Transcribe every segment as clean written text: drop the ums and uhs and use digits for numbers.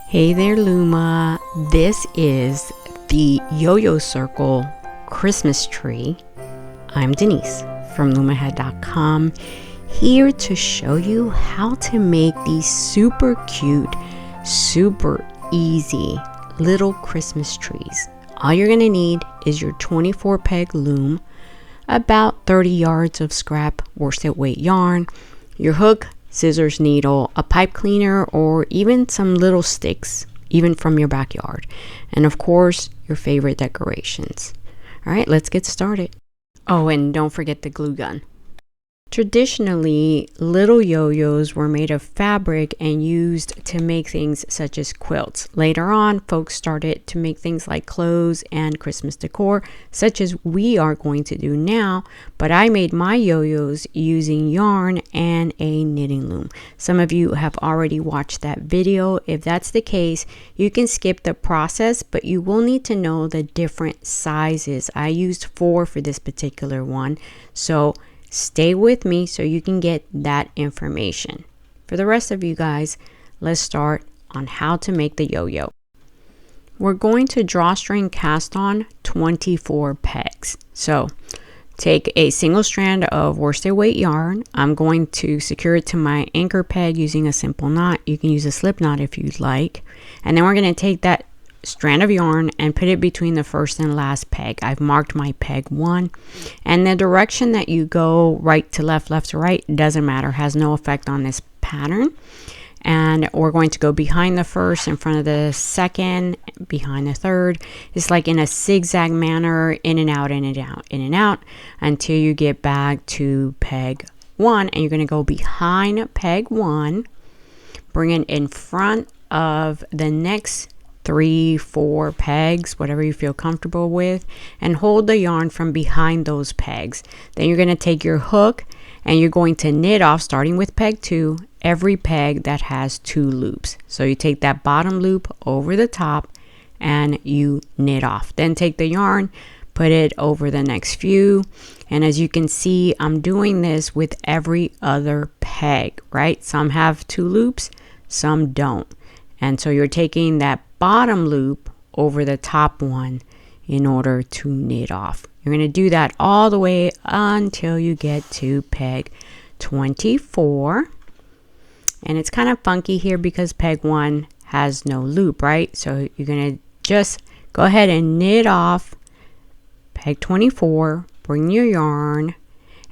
Hey there, Luma. This is the Yo-Yo Circle Christmas tree. I'm Denise from lumahead.com, here to show you how to make these super cute, super easy little Christmas trees. All you're going to need is your 24 peg loom, about 30 yards of scrap worsted weight yarn, your hook, scissors, needle, a pipe cleaner, or even some little sticks, even from your backyard, and of course your favorite decorations. All right, let's get started. Oh, and don't forget the glue gun. Traditionally, little yo-yos were made of fabric and used to make things such as quilts. Later on, folks started to make things like clothes and Christmas decor, such as we are going to do now, but I made my yo-yos using yarn and a knitting loom. Some of you have already watched that video. If that's the case, you can skip the process, but you will need to know the different sizes. I used 4 for this particular one, so stay with me so you can get that information. For the rest of you guys, let's start on how to make the yo-yo. We're going to drawstring cast on 24 pegs. So take a single strand of worsted weight yarn. I'm going to secure it to my anchor peg using a simple knot. You can use a slip knot if you'd like. And then we're going to take that strand of yarn and put it between the first and last peg. I've marked my peg 1, and the direction that you go, right to left, left to right, doesn't matter, has no effect on this pattern. And we're going to go behind the first, in front of the second, behind the third. It's like in a zigzag manner, in and out, in and out, in and out, until you get back to peg 1. And you're going to go behind peg 1, bring it in front of the next 3, 4 pegs, whatever you feel comfortable with, and hold the yarn from behind those pegs. Then you're going to take your hook and you're going to knit off, starting with peg 2, every peg that has 2 loops. So you take that bottom loop over the top and you knit off. Then take the yarn, put it over the next few, and as you can see, I'm doing this with every other peg, right? Some have 2 loops, some don't. And so you're taking that bottom loop over the top one in order to knit off. You're going to do that all the way until you get to peg 24. And it's kind of funky here because peg 1 has no loop, right? So you're going to just go ahead and knit off peg 24, bring your yarn,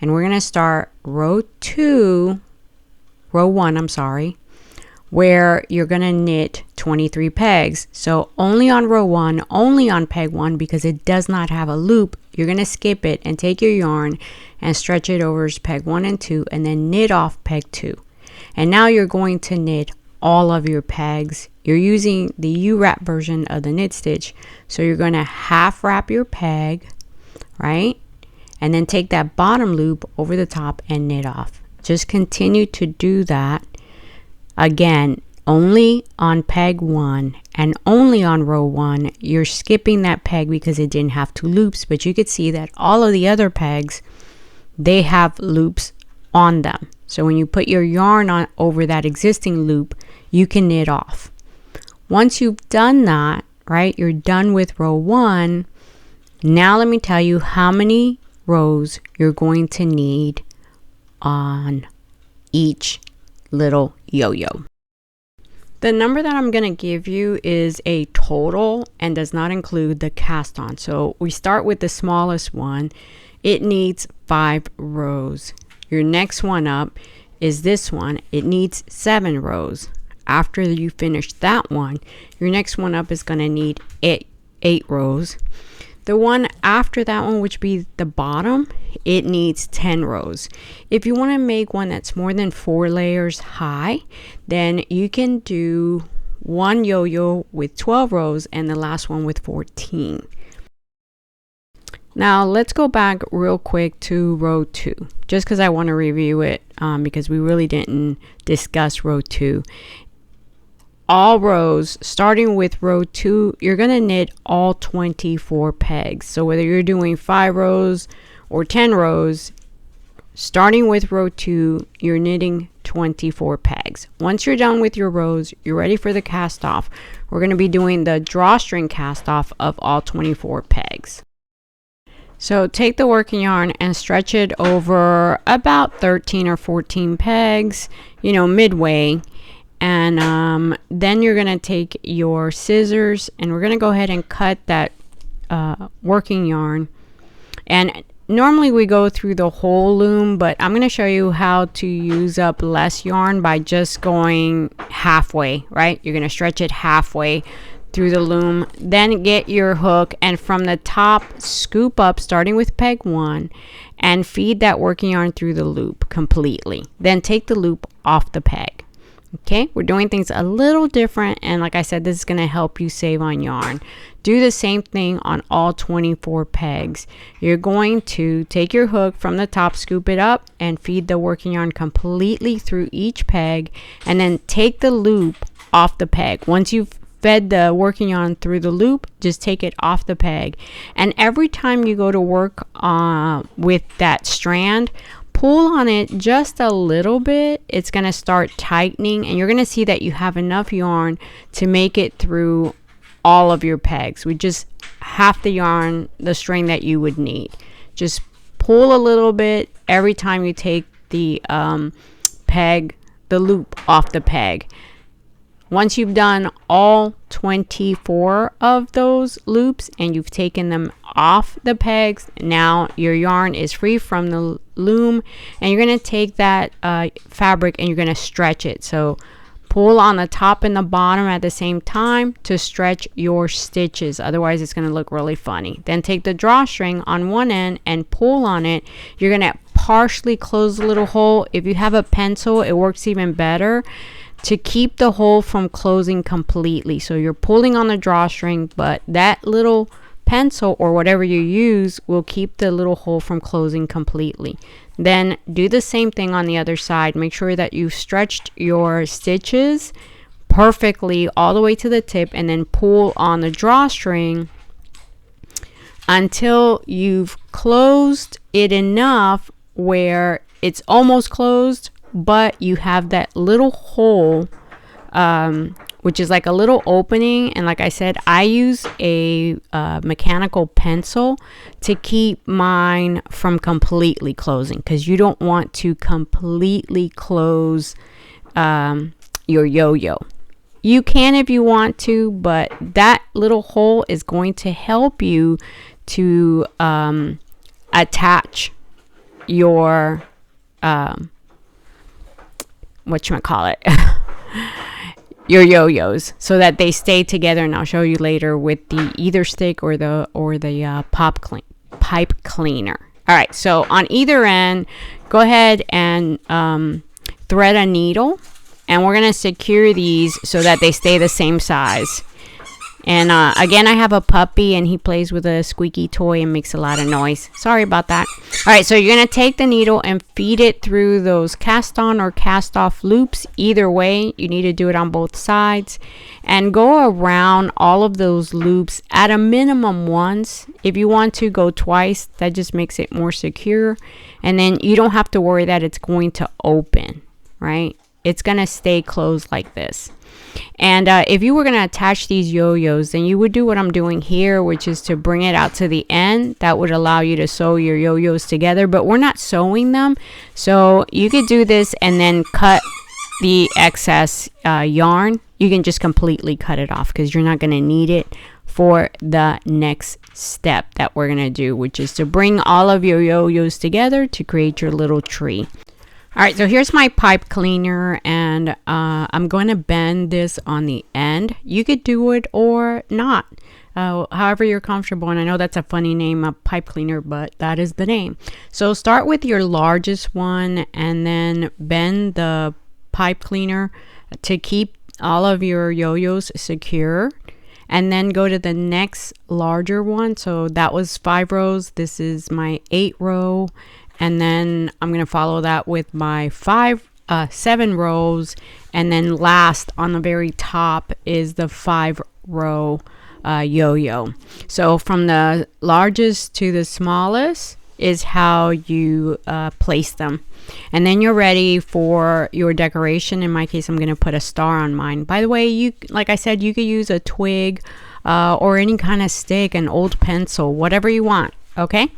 and we're going to start row 1, I'm sorry, where you're going to knit 23 pegs. So only on row 1, only on peg 1, because it does not have a loop, you're going to skip it and take your yarn and stretch it over peg 1 and 2, and then knit off peg 2. And now you're going to knit all of your pegs. You're using the U-wrap version of the knit stitch, so you're going to half wrap your peg, right? And then take that bottom loop over the top and knit off. Just continue to do that. Again, only on peg 1 and only on row 1. You're skipping that peg because it didn't have 2 loops, but you could see that all of the other pegs, they have loops on them. So when you put your yarn on over that existing loop, you can knit off. Once you've done that, right, you're done with row 1. Now let me tell you how many rows you're going to need on each little yo-yo. The number that I'm going to give you is a total and does not include the cast on. So we start with the smallest one. It needs 5 rows. Your next one up is this one. It needs 7 rows. After you finish that one, your next one up is going to need 8 rows. The one after that one, which be the bottom, it needs 10 rows. If you want to make one that's more than 4 layers high, then you can do one yo-yo with 12 rows and the last one with 14. Now let's go back real quick to row 2, just because I want to review it because we really didn't discuss row 2. All rows, starting with row 2, you're going to knit all 24 pegs. So whether you're doing 5 rows or 10 rows, starting with row 2, you're knitting 24 pegs. Once you're done with your rows, you're ready for the cast off. We're going to be doing the drawstring cast off of all 24 pegs. So take the working yarn and stretch it over about 13 or 14 pegs, you know, midway. And then you're going to take your scissors and we're going to go ahead and cut that working yarn. And normally we go through the whole loom, but I'm going to show you how to use up less yarn by just going halfway, right? You're going to stretch it halfway through the loom. Then get your hook and from the top scoop up starting with peg 1 and feed that working yarn through the loop completely. Then take the loop off the peg. Okay, we're doing things a little different, and like I said, this is going to help you save on yarn. Do the same thing on all 24 pegs. You're going to take your hook from the top, scoop it up, and feed the working yarn completely through each peg, and then take the loop off the peg. Once you've fed the working yarn through the loop, just take it off the peg. And every time you go to work with that strand, pull on it just a little bit. It's going to start tightening and you're going to see that you have enough yarn to make it through all of your pegs with just half the yarn, the string that you would need. Just pull a little bit every time you take the peg, the loop off the peg. Once you've done all 24 of those loops and you've taken them off the pegs, now your yarn is free from the loom, and you're going to take that fabric and you're going to stretch it. So pull on the top and the bottom at the same time to stretch your stitches, otherwise it's going to look really funny. Then take the drawstring on one end and pull on it. You're going to partially close the little hole. If you have a pencil, it works even better to keep the hole from closing completely. So you're pulling on the drawstring, but that little pencil or whatever you use will keep the little hole from closing completely. Then do the same thing on the other side. Make sure that you've stretched your stitches perfectly all the way to the tip, and then pull on the drawstring until you've closed it enough where it's almost closed, but you have that little hole, which is like a little opening. And like I said, I use a mechanical pencil to keep mine from completely closing, because you don't want to completely close your yo-yo. You can if you want to, but that little hole is going to help you to attach your whatchamacallit, your yo-yos, so that they stay together. And I'll show you later with the either stick or the pipe cleaner. All right, so on either end, go ahead and thread a needle, and we're going to secure these so that they stay the same size. And again, I have a puppy and he plays with a squeaky toy and makes a lot of noise. Sorry about that. All right, so you're going to take the needle and feed it through those cast on or cast off loops. Either way, you need to do it on both sides. And go around all of those loops at a minimum once. If you want to go twice, that just makes it more secure. And then you don't have to worry that it's going to open, right? It's going to stay closed like this. And if you were going to attach these yo-yos, then you would do what I'm doing here, which is to bring it out to the end. That would allow you to sew your yo-yos together, but we're not sewing them. So you could do this and then cut the excess yarn. You can just completely cut it off because you're not going to need it for the next step that we're going to do, which is to bring all of your yo-yos together to create your little tree. All right, so here's my pipe cleaner, and I'm going to bend this on the end. You could do it or not, however you're comfortable. And I know that's a funny name, a pipe cleaner, but that is the name. So start with your largest one and then bend the pipe cleaner to keep all of your yo-yos secure. And then go to the next larger one. So that was 5 rows. This is my 8 row. And then I'm going to follow that with my 7 rows. And then last on the very top is the 5 row yo-yo. So from the largest to the smallest, is how you place them. And then you're ready for your decoration. In my case, I'm going to put a star on mine. By the way, you, like I said, you could use a twig or any kind of stick, an old pencil, whatever you want. Okay.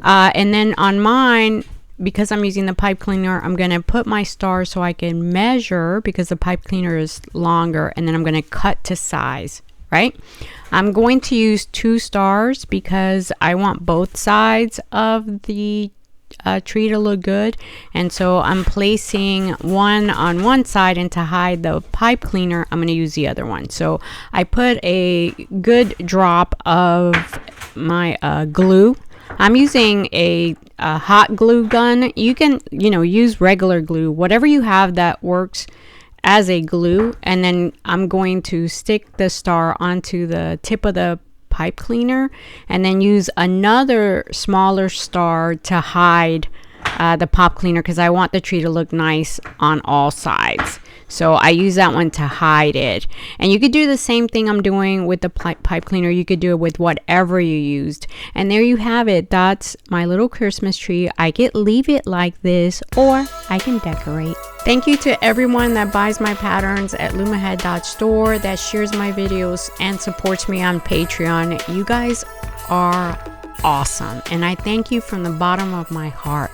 And then on mine, because I'm using the pipe cleaner, I'm going to put my star so I can measure, because the pipe cleaner is longer, and then I'm going to cut to size, right? I'm going to use 2 stars because I want both sides of the tree to look good, and so I'm placing one on one side, and to hide the pipe cleaner I'm going to use the other one. So I put a good drop of my glue. I'm using a hot glue gun. You can, you know, use regular glue, whatever you have that works as a glue. And then I'm going to stick the star onto the tip of the pipe cleaner, and then use another smaller star to hide the pipe cleaner, because I want the tree to look nice on all sides. So I use that one to hide it. And you could do the same thing I'm doing with the pipe cleaner. You could do it with whatever you used. And there you have it. That's my little Christmas tree. I could leave it like this, or I can decorate. Thank you to everyone that buys my patterns at lumahead.store, that shares my videos, and supports me on Patreon. You guys are awesome, and I thank you from the bottom of my heart.